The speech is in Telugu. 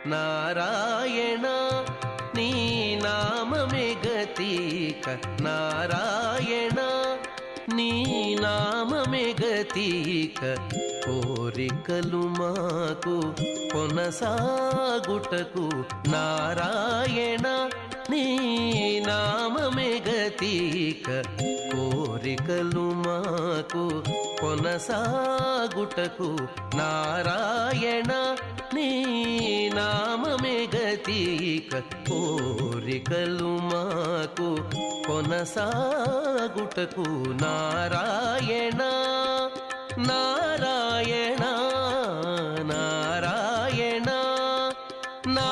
నారాయణ నీ నామమే గతిక నారాయణ నీ నామమే గతిక కోరికలు మాకు కొనసాగుటకు నారాయణ నీ నామమే గతిక కోరికలు మాకు కొనసాగుటకు నారాయణ నీ నామమే గతిక కోరికలు మాకు కొనసాగుటకు నారాయణ నారాయణ నారాయణ నా